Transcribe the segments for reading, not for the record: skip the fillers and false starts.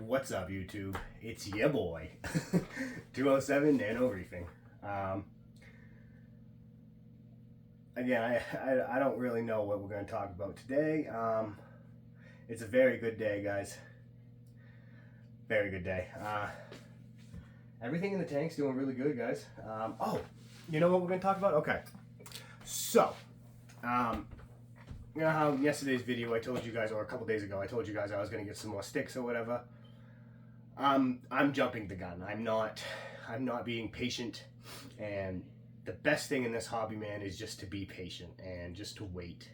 What's up, YouTube? It's your boy, 207 Nano Reefing. Again, I don't really know what we're going to talk about today. It's a very good day, guys. Very good day. Everything in the tank's doing really good, guys. Oh, you know what we're going to talk about? Okay. So, you know how in yesterday's video I told you guys, or a couple days ago, I told you guys I was going to get some more sticks or whatever. I'm jumping the gun. I'm not being patient, and the best thing in this hobby, man, is just to be patient and just to wait.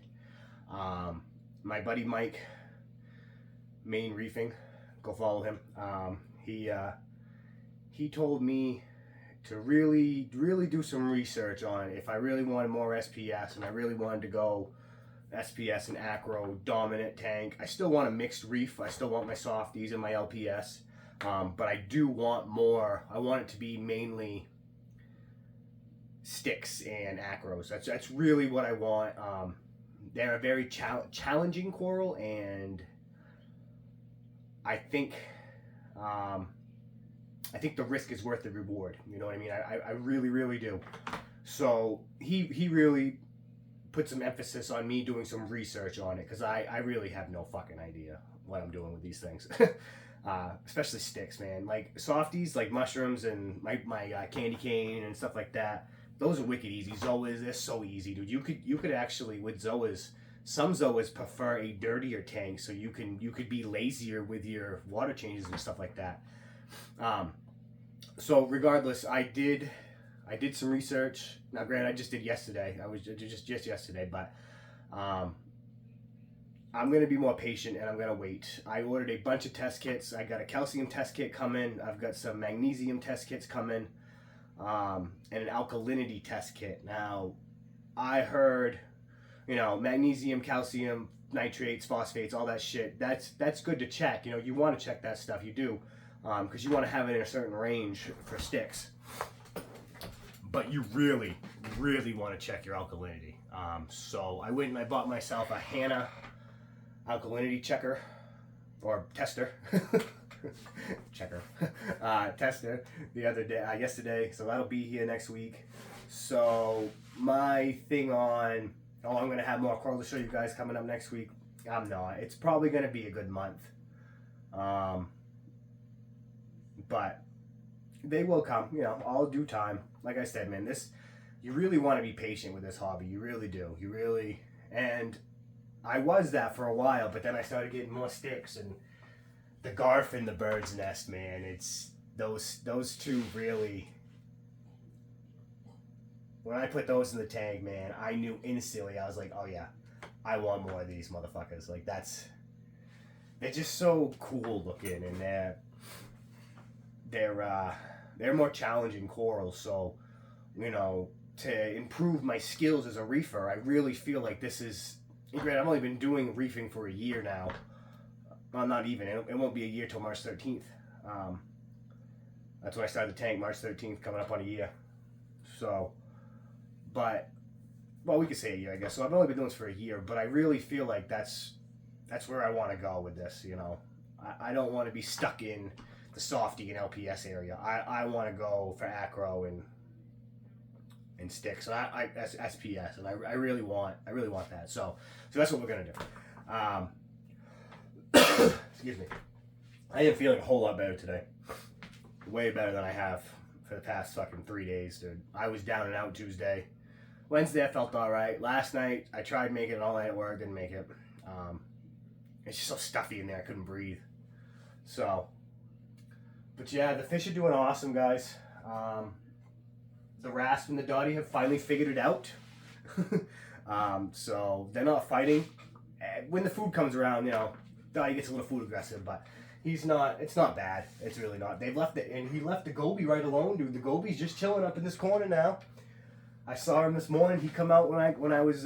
My buddy Mike, Main Reefing, go follow him. He told me to really do some research on if I really wanted more SPS and I really wanted to go SPS and acro dominant tank. I still want a mixed reef. I still want my softies and my LPS. But I do want more. I want it to be mainly sticks and acros. That's really what I want. They're a very challenging coral, and I think the risk is worth the reward. You know what I mean? I really do. So he really put some emphasis on me doing some research on it, because I really have no fucking idea what I'm doing with these things. Especially sticks, man. Like softies, like mushrooms and my candy cane and stuff like that. Those are wicked easy. Zoas, they're so easy, dude. You could actually, with Zoas, some Zoas prefer a dirtier tank, so you could be lazier with your water changes and stuff like that. So regardless, I did some research. Now, granted, I just did yesterday. I was just yesterday, but I'm going to be more patient and I'm going to wait. I ordered a bunch of test kits. I got a calcium test kit coming. I've got some magnesium test kits coming, and an alkalinity test kit. Now, I heard, magnesium, calcium, nitrates, phosphates, all that shit. That's good to check. You want to check that stuff. You do, because you want to have it in a certain range for sticks. But you really want to check your alkalinity. So I went and I bought myself a Hanna alkalinity checker, or tester. Tester the other day, yesterday. So that'll be here next week. So my thing on, I'm going to have more coral to show you guys coming up next week. I'm not. It's probably going to be a good month. But they will come, all due time. Like I said, man, you really want to be patient with this hobby. You really do. And I was that for a while, but then I started getting more sticks, and the Garf and the Bird's Nest, man, it's those two really. When I put those in the tank, man, I knew instantly. I was like, oh yeah, I want more of these motherfuckers. Like they're just so cool looking, and they're more challenging corals. So, to improve my skills as a reefer, I really feel like this is. Granted, I've only been doing reefing for a year now. Well, not even. It won't be a year till March 13th. That's when I started the tank, March 13th, coming up on a year. So, we could say a year, I guess. So I've only been doing this for a year, but I really feel like that's where I want to go with this, I don't want to be stuck in the softy and LPS area. I want to go for acro and sticks. So SPS, and I really want that. So that's what we're gonna do. Excuse me. I am feeling a whole lot better today. Way better than I have for the past fucking 3 days, dude. I was down and out Tuesday. Wednesday I felt all right. Last night I tried making it all night at work, didn't make it. It's just so stuffy in there, I couldn't breathe. So, but yeah, the fish are doing awesome, guys. The Rasp and the Dottie have finally figured it out. So they're not fighting. When the food comes around, Dottie gets a little food aggressive, but he's not. It's not bad. It's really not. They've left it, and he left the goby right alone, dude. The goby's just chilling up in this corner now. I saw him this morning. He come out when I was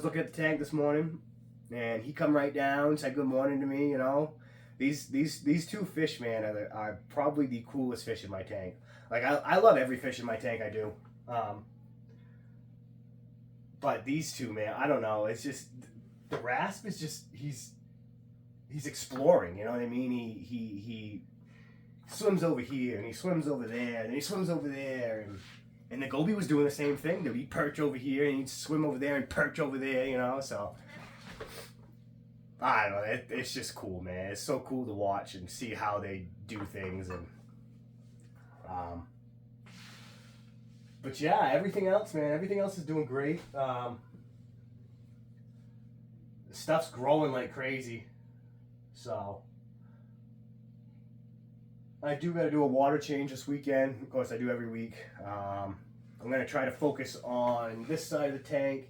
looking at the tank this morning, and he come right down, said good morning to me. These two fish, man, are probably the coolest fish in my tank. Like, I love every fish in my tank, I do. But these two, man, I don't know. It's just, the Rasp is just, he's exploring. You know what I mean? He swims over here and he swims over there and he swims over there, and the goby was doing the same thing. He'd perch over here and he'd swim over there and perch over there. You know, so I don't know. It's just cool, man. It's so cool to watch and see how they do things. And but yeah, everything else, man. Everything else is doing great. Stuff's growing like crazy. So I do got to do a water change this weekend. Of course, I do every week. I'm going to try to focus on this side of the tank.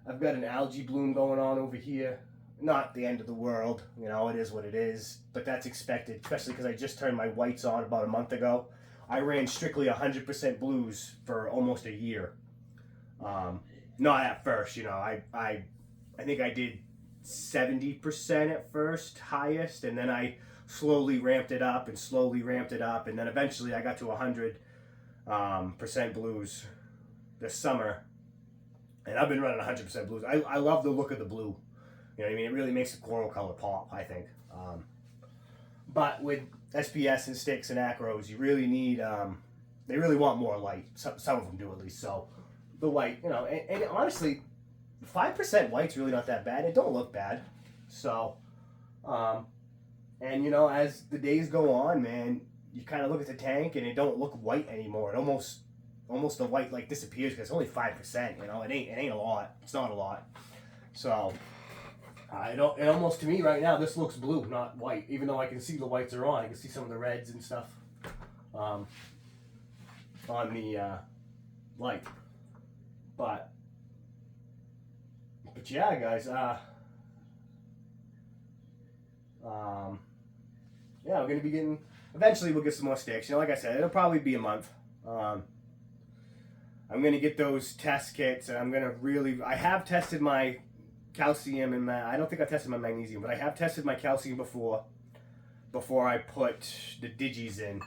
I've got an algae bloom going on over here. Not the end of the world, you know, it is what it is, but that's expected, especially because I just turned my whites on about a month ago. I ran strictly 100% blues for almost a year. Not at first, you know, I think I did 70% at first, highest, and then I slowly ramped it up, and then eventually I got to 100% blues this summer, and I've been running 100% blues. I love the look of the blue. You know what I mean? It really makes the coral color pop, I think. But with SPS and sticks and acros, you really need, they really want more light. Some of them do, at least. So the white, you know, and honestly, 5% white's really not that bad. It don't look bad. So, and you know, as the days go on, man, you kind of look at the tank and it don't look white anymore. It almost the white like disappears because it's only 5%. You know, it ain't a lot. It's not a lot. So. It almost, to me right now, this looks blue, not white. Even though I can see the whites are on, I can see some of the reds and stuff on the light. But yeah, guys. Yeah, we're gonna be getting. Eventually, we'll get some more sticks. You know, like I said, it'll probably be a month. I'm gonna get those test kits, and I'm gonna really. I have tested my calcium and I don't think I tested my magnesium, but I have tested my calcium before I put the digis in.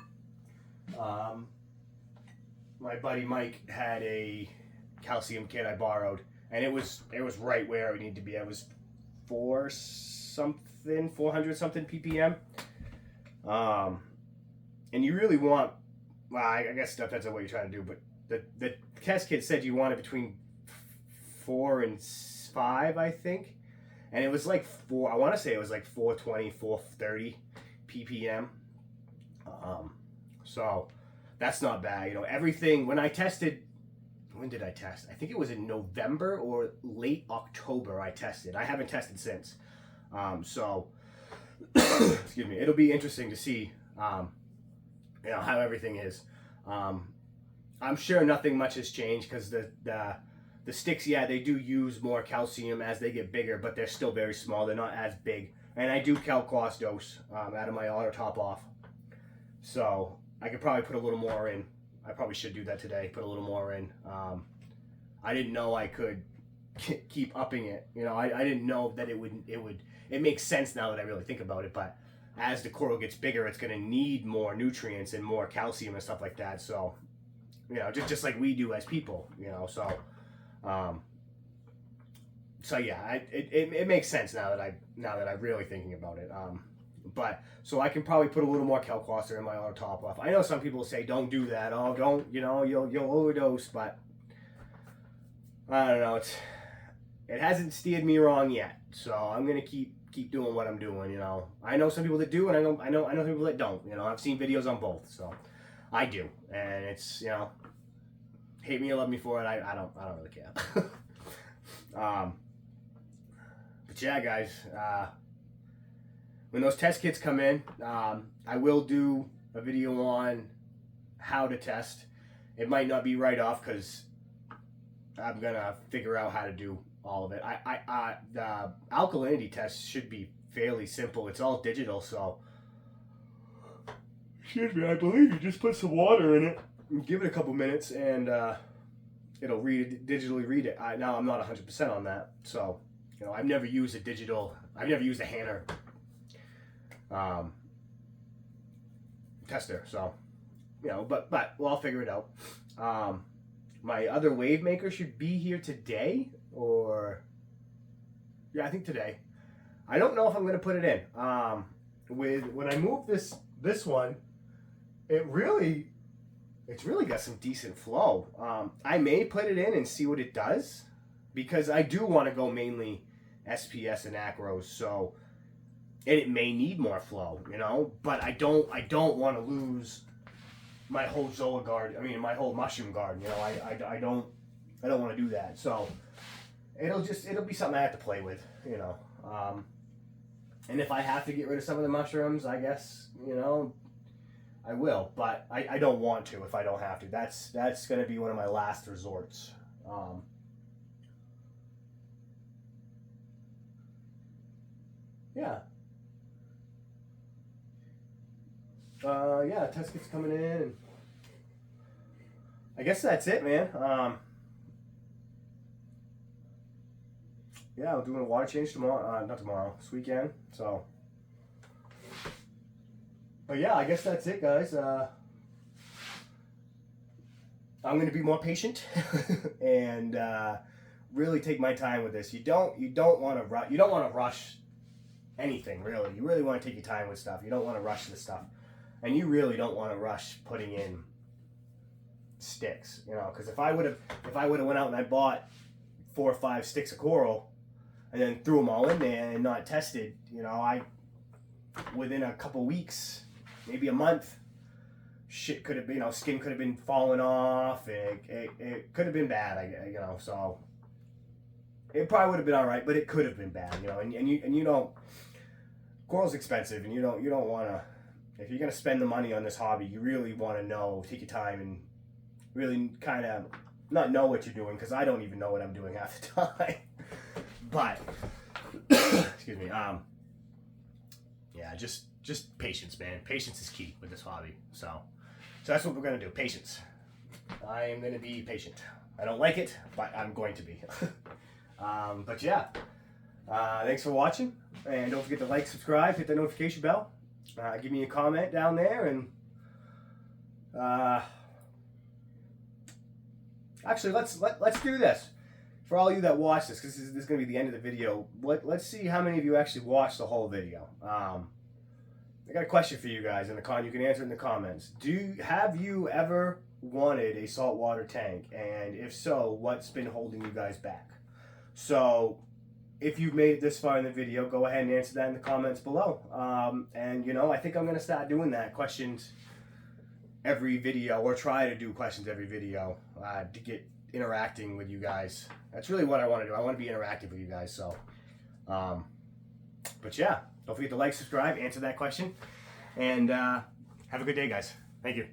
My buddy Mike had a calcium kit I borrowed, and it was right where it needed to be. It was 400 something ppm. And you really want, well, I guess that depends on what you're trying to do, but the test kit said you want it between 4 and 5, I think, and it was like 4. I want to say it was like 420, 430 ppm. So that's not bad. You know, everything. When I tested, when did I test? I think it was in November or late October. I tested. I haven't tested since. So excuse me. It'll be interesting to see, you know, how everything is. I'm sure nothing much has changed because the sticks, yeah, they do use more calcium as they get bigger, but they're still very small. They're not as big. And I do calquas dose out of my auto top off. So I could probably put a little more in. I probably should do that today, put a little more in. I didn't know I could keep upping it. You know, I didn't know that it makes sense now that I really think about it, but as the coral gets bigger, it's going to need more nutrients and more calcium and stuff like that. So, you know, just like we do as people, you know, so yeah, it makes sense now that I'm really thinking about it. But so I can probably put a little more calquaster in my auto top off. I know some people say don't do that. Oh, don't, you know, you'll overdose. But I don't know. It hasn't steered me wrong yet. So I'm gonna keep doing what I'm doing. You know, I know some people that do, and I know some people that don't. You know, I've seen videos on both, so I do, and it's, you know. Hate me or love me for it, I don't really care. But yeah, guys, when those test kits come in, I will do a video on how to test. It might not be right off because I'm gonna figure out how to do all of it. The alkalinity test should be fairly simple. It's all digital, so excuse me. I believe you just put some water in it. Give it a couple minutes and it'll digitally read it. Now I'm not 100% on that, so you know, I've never used a Hanner tester, so you know, but well, I'll figure it out. My other wave maker should be here today, or yeah, I think today. I don't know if I'm going to put it in. When I move this one, it's really got some decent flow. I may put it in and see what it does, because I do want to go mainly SPS and acros, so, and it may need more flow, you know, but I don't want to lose my whole Zoa guard. I mean, my whole mushroom garden, you know. I don't want to do that. So it'll be something I have to play with, you know. And if I have to get rid of some of the mushrooms, I guess, you know, I will, but I don't want to if I don't have to. That's going to be one of my last resorts. Yeah. Yeah, test kit's coming in, and I guess that's it, man. Yeah, I'm doing a water change tomorrow. Not tomorrow, this weekend. So, but yeah, I guess that's it, guys. I'm going to be more patient and really take my time with this. You don't want to rush anything, really. You really want to take your time with stuff. You don't want to rush this stuff, and you really don't want to rush putting in sticks, you know. Because if I would have went out and I bought 4 or 5 sticks of coral and then threw them all in there and not tested, you know, within a couple weeks, maybe a month, shit could have been, you know, skin could have been falling off. It could have been bad, you know. So it probably would have been all right, but it could have been bad, you know. And you don't. Coral's expensive, and you don't want to. If you're gonna spend the money on this hobby, you really want to know, take your time, and really kind of not know what you're doing, because I don't even know what I'm doing half the time. But excuse me. Yeah, just patience, man. Patience is key with this hobby. So that's what we're gonna do. Patience. I am gonna be patient. I don't like it, but I'm going to be. But yeah, thanks for watching, and don't forget to like, subscribe, hit the notification bell, give me a comment down there, and actually let's do this for all you that watch this, because this is going to be the end of the video. Let's see how many of you actually watched the whole video. I got a question for you guys in the you can answer it in the comments. Have you ever wanted a saltwater tank, and if so, what's been holding you guys back? So if you've made it this far in the video, go ahead and answer that in the comments below. And you know, I think I'm going to start doing that, questions every video, or try to do questions every video, to get interacting with you guys. That's really what I want to do. I want to be interactive with you guys. So but yeah, don't forget to like, subscribe, answer that question, and have a good day, guys. Thank you.